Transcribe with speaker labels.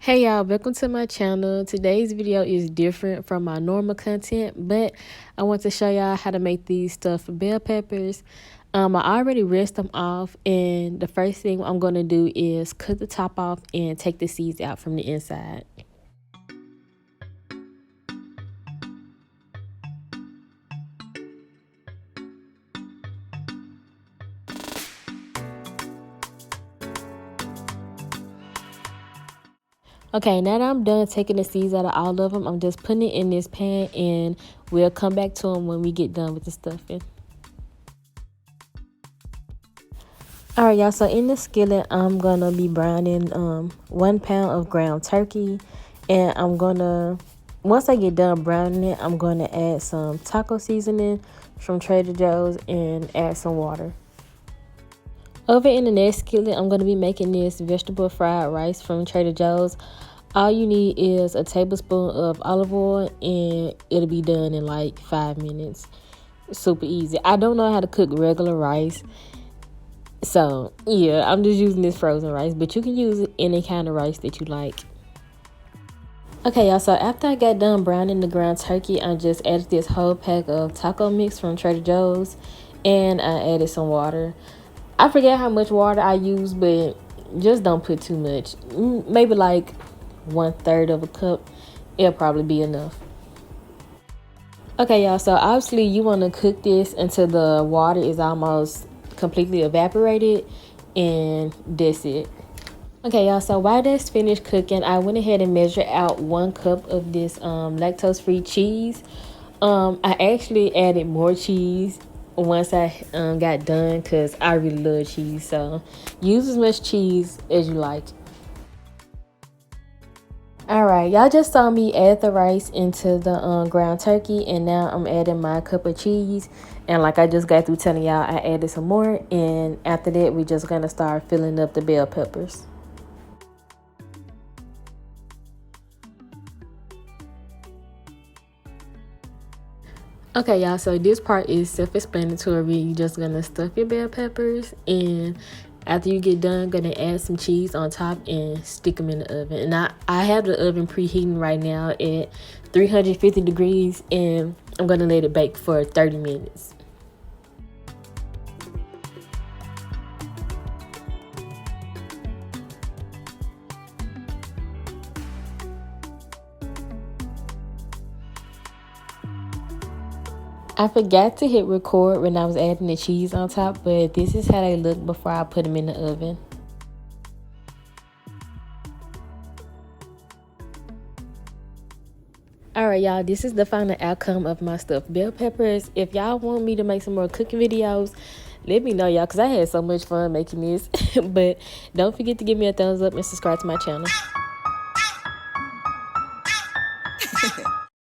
Speaker 1: Hey y'all, welcome to my channel. Today's video is different from my normal content, but I want to show y'all how to make these stuffed bell peppers. I already rinsed them off, and the first thing I'm going to do is cut the top off and take the seeds out from the inside. Okay, now that I'm done taking the seeds out of all of them, I'm just putting it in this pan, and we'll come back to them when we get done with the stuffing. All right, y'all, so in the skillet, I'm going to be browning 1 pound of ground turkey, and once I get done browning it, I'm going to add some taco seasoning from Trader Joe's and add some water. Over in the next skillet, I'm going to be making this vegetable fried rice from Trader Joe's. All you need is a tablespoon of olive oil, and it'll be done in like 5 minutes. Super easy. I don't know how to cook regular rice, so yeah, I'm just using this frozen rice, but you can use any kind of rice that you like. Okay, y'all, so after I got done browning the ground turkey, I just added this whole pack of taco mix from Trader Joe's, and I added some water. I forget how much water I use, but just don't put too much. Maybe like 1/3 of a cup. It'll probably be enough. Okay, y'all, so obviously you want to cook this until the water is almost completely evaporated, and that's it. Okay, y'all, so while that's finished cooking, I went ahead and measured out 1 cup of this lactose-free cheese. I actually added more cheese once I got done because I really love cheese, so use as much cheese as you like. All right, y'all just saw me add the rice into the ground turkey, and now I'm adding my cup of cheese. And like I just got through telling y'all, I added some more, and after that we're just gonna start filling up the bell peppers. Okay, y'all, so this part is self-explanatory. You're just gonna stuff your bell peppers, and after you get done, gonna add some cheese on top and stick them in the oven. And I have the oven preheating right now at 350 degrees, and I'm gonna let it bake for 30 minutes. I forgot to hit record when I was adding the cheese on top, but this is how they look before I put them in the oven. All right, y'all, this is the final outcome of my stuffed bell peppers. If y'all want me to make some more cooking videos, let me know, y'all, because I had so much fun making this. But don't forget to give me a thumbs up and subscribe to my channel.